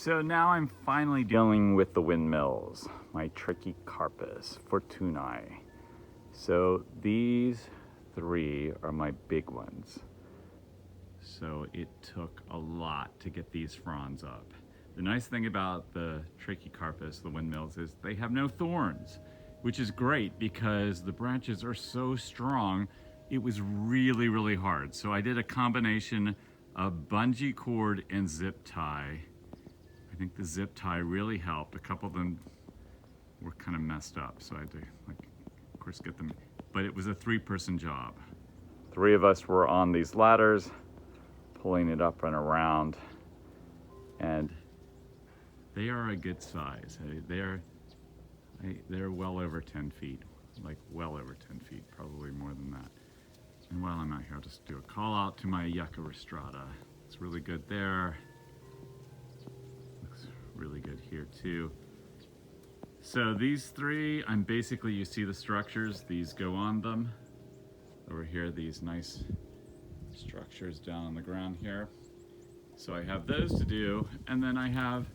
So now I'm finally dealing with the windmills, my Trachycarpus fortunei. So these three are my big ones. So it took a lot to get these fronds up. The nice thing about the Trachycarpus, the windmills, is they have no thorns, which is great because the branches are so strong. It was really, really hard. So I did a combination of bungee cord and zip tie. I think the zip tie really helped. A couple of them were kind of messed up, so I had to, like, of course, get them. But it was a three-person job. Three of us were on these ladders, pulling it up and around, and they are a good size. They're well over 10 feet, like well over 10 feet, probably more than that. And while I'm out here, I'll just do a call out to my Yucca rostrata. It's really good there. Looks really good here too. So these three, I'm basically, you see the structures, these go on them. Over here, these nice structures down on the ground here. So I have those to do, and then I have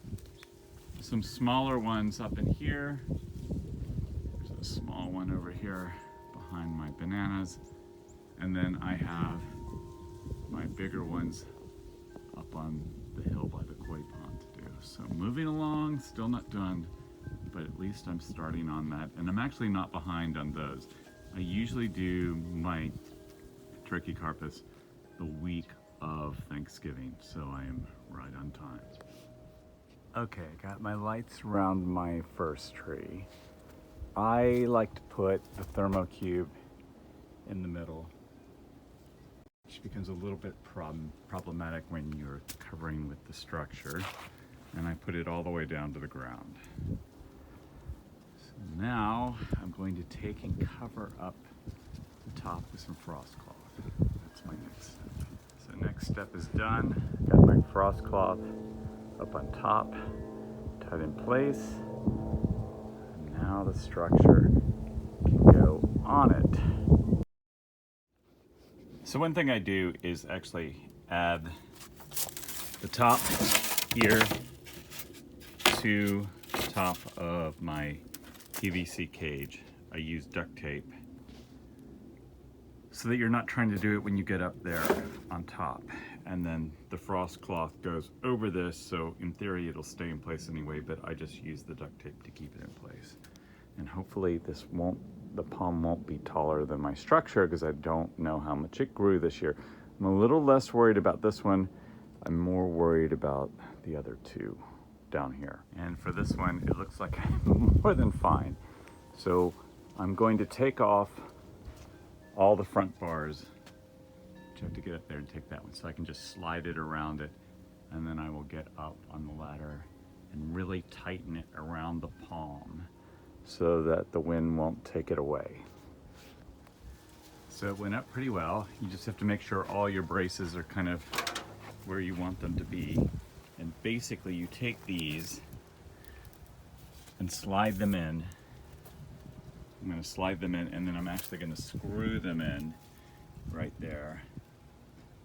some smaller ones up in here. There's a small one over here behind my bananas. And then I have my bigger ones up on the hill by the koi pond to do. So moving along, still not done, but at least I'm starting on that. And I'm actually not behind on those. I usually do my Trachycarpus the week of Thanksgiving, so I am right on time. Okay, got my lights around my first tree. I like to put the thermocube in the middle, which becomes a little bit problematic when you're covering with the structure. And I put it all the way down to the ground. So now I'm going to take and cover up the top with some frost cloth. That's my next step. So next step is done. Got my frost cloth up on top, tied in place. And now the structure can go on it. So one thing I do is actually add the top here to the top of my PVC cage. I use duct tape so that you're not trying to do it when you get up there on top. And then the frost cloth goes over this, so in theory it'll stay in place anyway, but I just use the duct tape to keep it in place. And hopefully the palm won't be taller than my structure because I don't know how much it grew this year. I'm a little less worried about this one. I'm more worried about the other two down here. And for this one, it looks like I'm more than fine. So I'm going to take off all the front bars. I have to get up there and take that one so I can just slide it around it, and then I will get up on the ladder and really tighten it around the palm so that the wind won't take it away. So it went up pretty well. You just have to make sure all your braces are kind of where you want them to be. And basically you take these and slide them in. I'm going to slide them in, and then I'm actually going to screw them in right there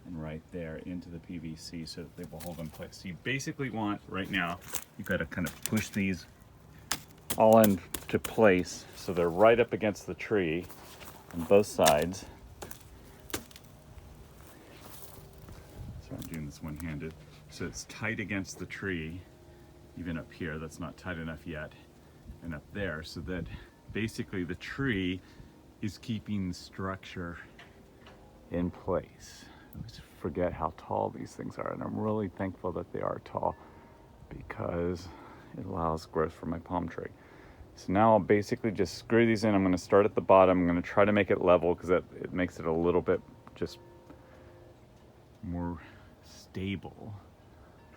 and right there into the PVC so that they will hold in place. So you basically want, right now, you've got to kind of push these all into place so they're right up against the tree on both sides. So I'm doing this one-handed. So it's tight against the tree, even up here, that's not tight enough yet, and up there, so that basically the tree is keeping the structure in place. I always forget how tall these things are, and I'm really thankful that they are tall because it allows growth for my palm tree. So now I'll basically just screw these in. I'm going to start at the bottom. I'm going to try to make it level because it makes it a little bit just more stable.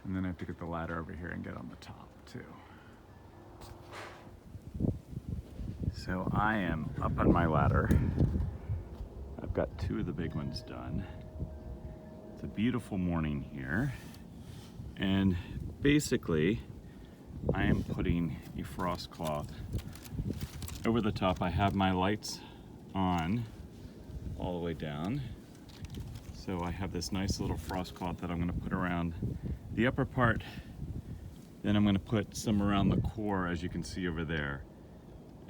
And then I have to get the ladder over here and get on the top too. So I am up on my ladder. I've got two of the big ones done. It's a beautiful morning here. And basically, I am putting a frost cloth over the top. I have my lights on all the way down. So I have this nice little frost cloth that I'm going to put around the upper part Then I'm gonna put some around the core, as you can see over there.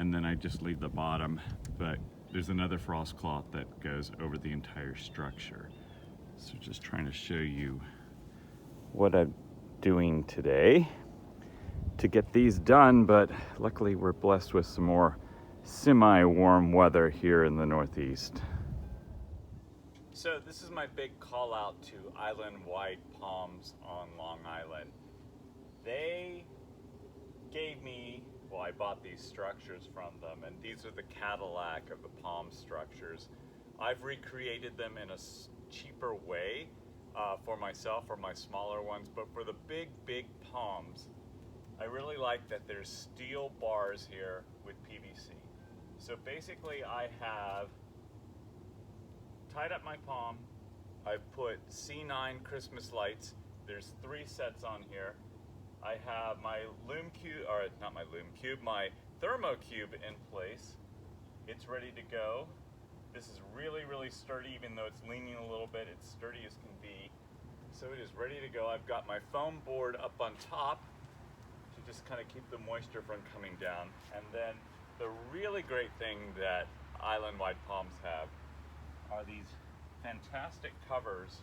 And then I just leave the bottom, but there's another frost cloth that goes over the entire structure. So just trying to show you what I'm doing today to get these done, but luckily we're blessed with some more semi-warm weather here in the Northeast. So this is my big call out to Island Wide Palms on Long Island. They gave me, well, I bought these structures from them, and these are the Cadillac of the palm structures. I've recreated them in a cheaper way for myself, for my smaller ones, but for the big palms, I really like that there's steel bars here with PVC. So basically I have tied up my palm, I've put C9 Christmas lights, there's 3 sets on here. I have my Lume Cube, or not my Lume Cube, my Thermo Cube in place. It's ready to go. This is really sturdy, even though it's leaning a little bit, it's sturdy as can be. So it is ready to go. I've got my foam board up on top to just kind of keep the moisture from coming down. And then the really great thing that Island Wide Palms have are these fantastic covers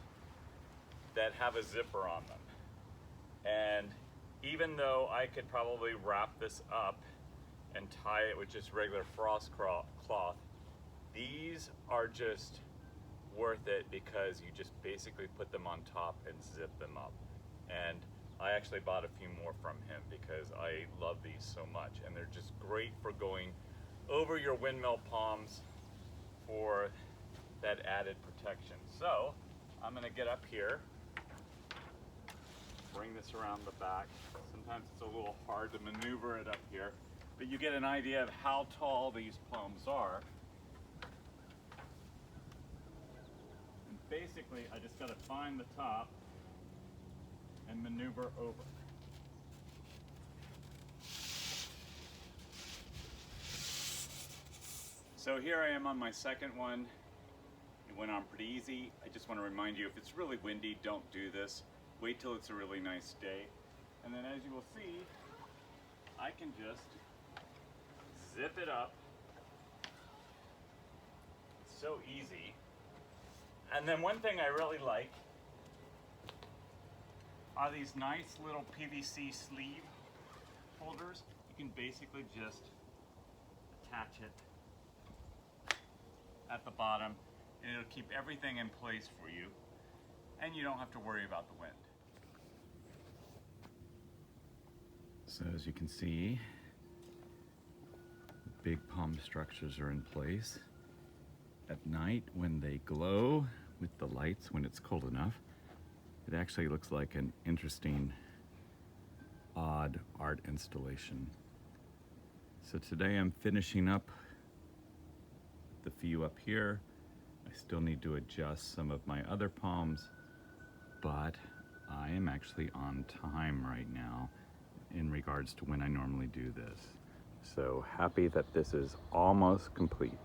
that have a zipper on them. And even though I could probably wrap this up and tie it with just regular frost cloth, these are just worth it because you just basically put them on top and zip them up. And I actually bought a few more from him because I love these so much, and they're just great for going over your windmill palms for that added protection. So I'm gonna get up here, bring this around the back. Sometimes it's a little hard to maneuver it up here, but you get an idea of how tall these palms are. And basically, I just gotta find the top and maneuver over. So here I am on my second one. It went on pretty easy. I just want to remind you, if it's really windy, don't do this. Wait till it's a really nice day. And then as you will see, I can just zip it up. It's so easy. And then one thing I really like are these nice little PVC sleeve holders. You can basically just attach it at the bottom, and it'll keep everything in place for you, and you don't have to worry about the wind. So as you can see, the big palm structures are in place. At night, when they glow with the lights, when it's cold enough, it actually looks like an interesting, odd art installation. So today I'm finishing up the few up here. I still need to adjust some of my other palms, but I am actually on time right now in regards to when I normally do this. So happy that this is almost complete.